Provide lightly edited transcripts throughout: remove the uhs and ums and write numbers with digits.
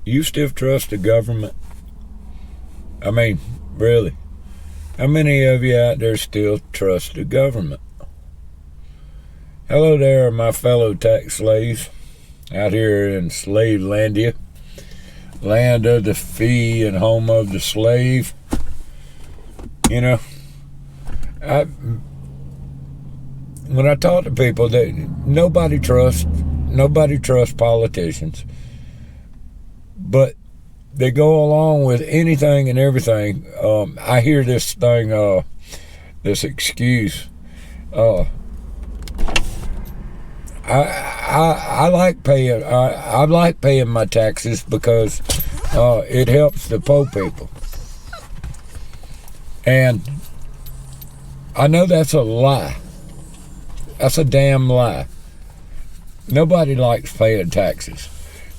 You still trust the government? I mean, really? How many of you out there still trust the government? Hello there, my fellow tax slaves out here in Slavelandia, land of the free and home of the slave. You know, when I talk to people, nobody trusts politicians, but they go along with anything and everything. I hear this thing, this excuse. I like paying. I like paying my taxes because it helps the poor people, and I know that's a lie. That's a damn lie. Nobody likes paying taxes.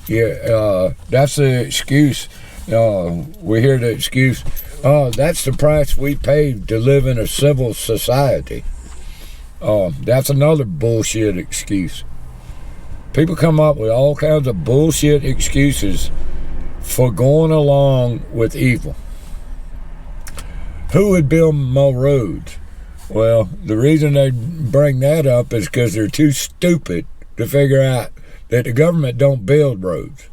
Yeah, that's the excuse. We hear the excuse. That's the price we pay to live in a civil society. That's another bullshit excuse. People come up with all kinds of bullshit excuses for going along with evil. Who would build more roads? Well, the reason they bring that up is because they're too stupid to figure out that the government don't build roads.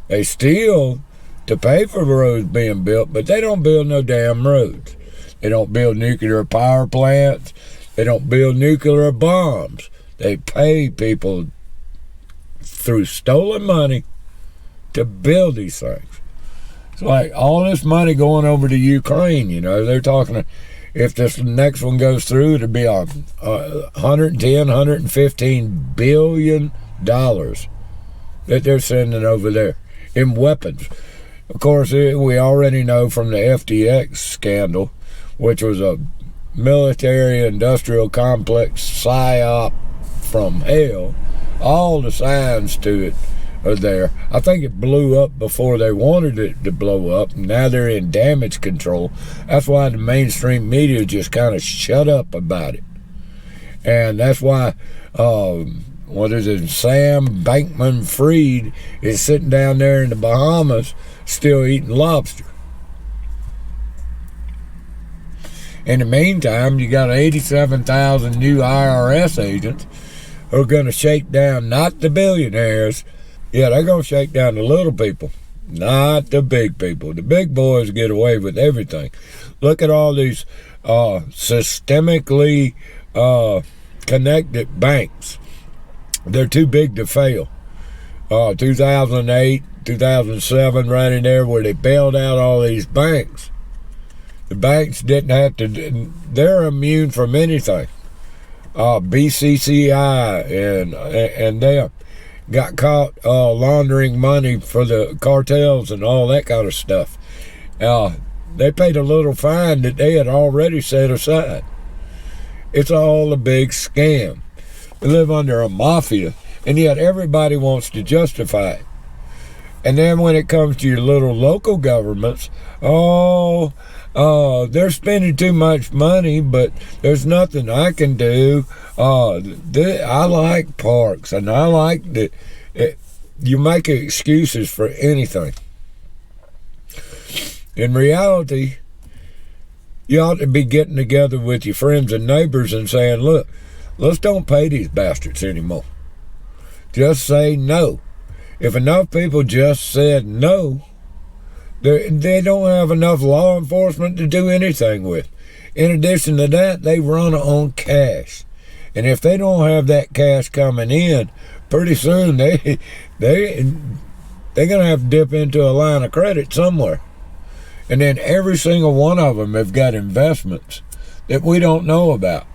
They steal to pay for roads being built, but they don't build no damn roads. They don't build nuclear power plants. They don't build nuclear bombs. They pay people through stolen money to build these things. It's like all this money going over to Ukraine, they're talking, if this next one goes through, it'll be $115 billion that they're sending over there in weapons. Of course, we already know from the FTX scandal, which was a military-industrial complex psyop from hell. All the signs to it are there. I think it blew up before they wanted it to blow up. Now they're in damage control. That's why the mainstream media just kind of shut up about it. And that's why, Sam Bankman-Fried is sitting down there in the Bahamas still eating lobster. In the meantime, you got 87,000 new IRS agents who are going to shake down not the billionaires. Yeah, they're going to shake down the little people, not the big people. The big boys get away with everything. Look at all these systemically connected banks. They're too big to fail. 2008, 2007, right in there where they bailed out all these banks. The banks didn't have to, they're immune from anything. BCCI and them got caught laundering money for the cartels and all that kind of stuff. They paid a little fine that they had already set aside. It's all a big scam. We live under a mafia, and yet everybody wants to justify it. And then when it comes to your little local governments, they're spending too much money, but there's nothing I can do. I like parks, and I like you make excuses for anything. In reality, you ought to be getting together with your friends and neighbors and saying, look, let's don't pay these bastards anymore. Just say no. If enough people just said no, they don't have enough law enforcement to do anything with. In addition to that, they run on cash. And if they don't have that cash coming in, pretty soon they're going to have to dip into a line of credit somewhere. And then every single one of them have got investments that we don't know about.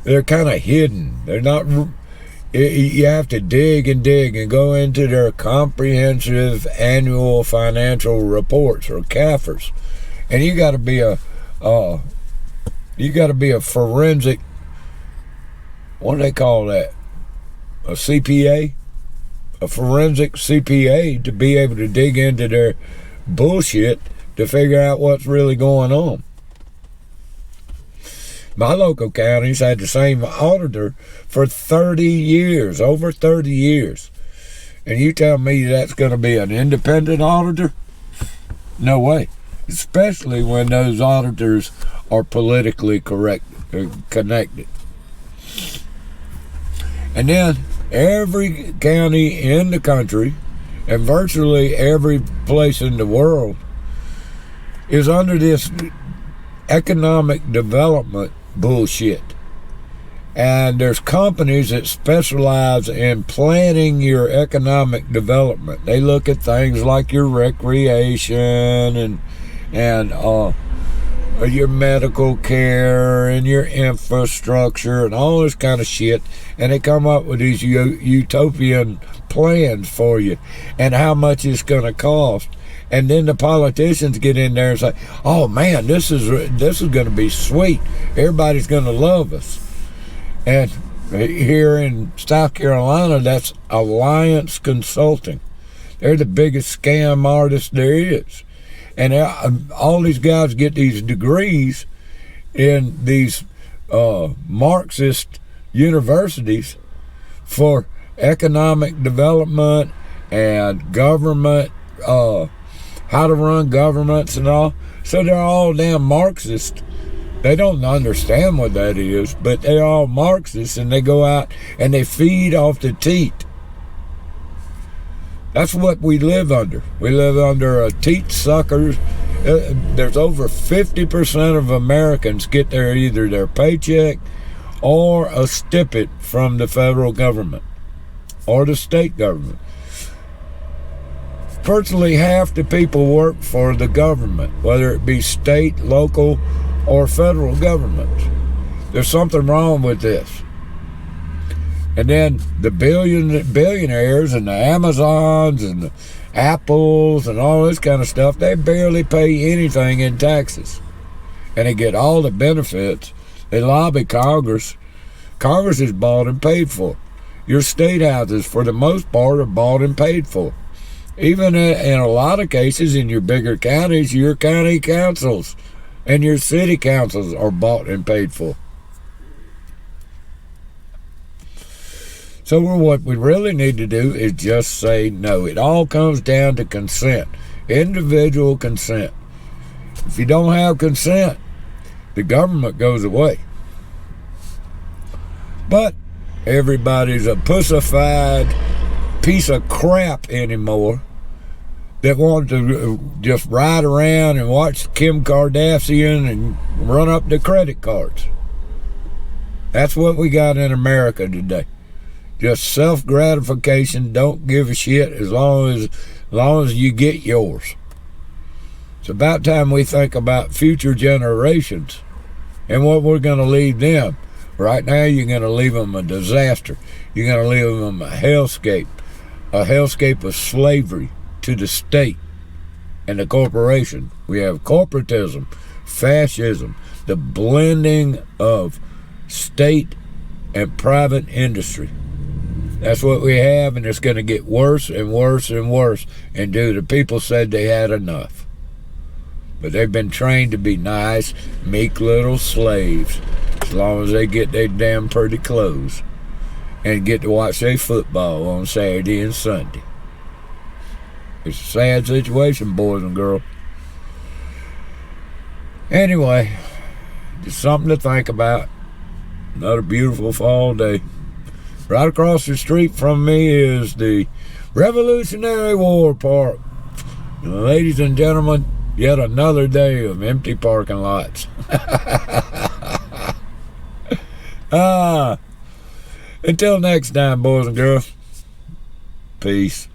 They're kind of hidden. They're not... You have to dig and go into their comprehensive annual financial reports, or CAFRs, and you got to be a forensic. What do they call that? A CPA, a forensic CPA, to be able to dig into their bullshit to figure out what's really going on. My local counties had the same auditor for 30 years, over 30 years. And you tell me that's going to be an independent auditor? No way. Especially when those auditors are politically connected. And then every county in the country and virtually every place in the world is under this economic development bullshit. And there's companies that specialize in planning your economic development. They look at things like your recreation and your medical care and your infrastructure and all this kind of shit, and they come up with these utopian plans for you and how much it's going to cost. And then the politicians get in there and say, "Oh man, this is going to be sweet. Everybody's going to love us." And here in South Carolina, that's Alliance Consulting. They're the biggest scam artist there is. And all these guys get these degrees in these Marxist universities for economic development and government, how to run governments and all. So they're all damn Marxist. They don't understand what that is, but they're all Marxists, and they go out and they feed off the teat. That's what we live under. We live under a teat suckers. There's over 50% of Americans get either their paycheck or a stipend from the federal government or the state government. Virtually half the people work for the government, whether it be state, local, or federal governments. There's something wrong with this. And then the billionaires and the Amazons and the Apples and all this kind of stuff, they barely pay anything in taxes. And they get all the benefits. They lobby Congress. Congress is bought and paid for. Your state houses, for the most part, are bought and paid for. Even in a lot of cases in your bigger counties, your county councils and your city councils are bought and paid for. So what we really need to do is just say no. It all comes down to consent, individual consent. If you don't have consent, the government goes away. But everybody's a pussified piece of crap anymore that want to just ride around and watch Kim Kardashian and run up the credit cards. That's what we got in America today. Just self-gratification, don't give a shit as long as you get yours. It's about time we think about future generations and what we're going to leave them. Right now, you're going to leave them a disaster. You're going to leave them a hellscape of slavery to the state and the corporation. We have corporatism, fascism, the blending of state and private industry. That's what we have, and it's going to get worse and worse and worse. And dude, the people said they had enough. But they've been trained to be nice, meek little slaves as long as they get their damn pretty clothes and get to watch their football on Saturday and Sunday. It's a sad situation, boys and girls. Anyway, just something to think about. Another beautiful fall day. Right across the street from me is the Revolutionary War Park. And ladies and gentlemen, yet another day of empty parking lots. Until next time, boys and girls. Peace.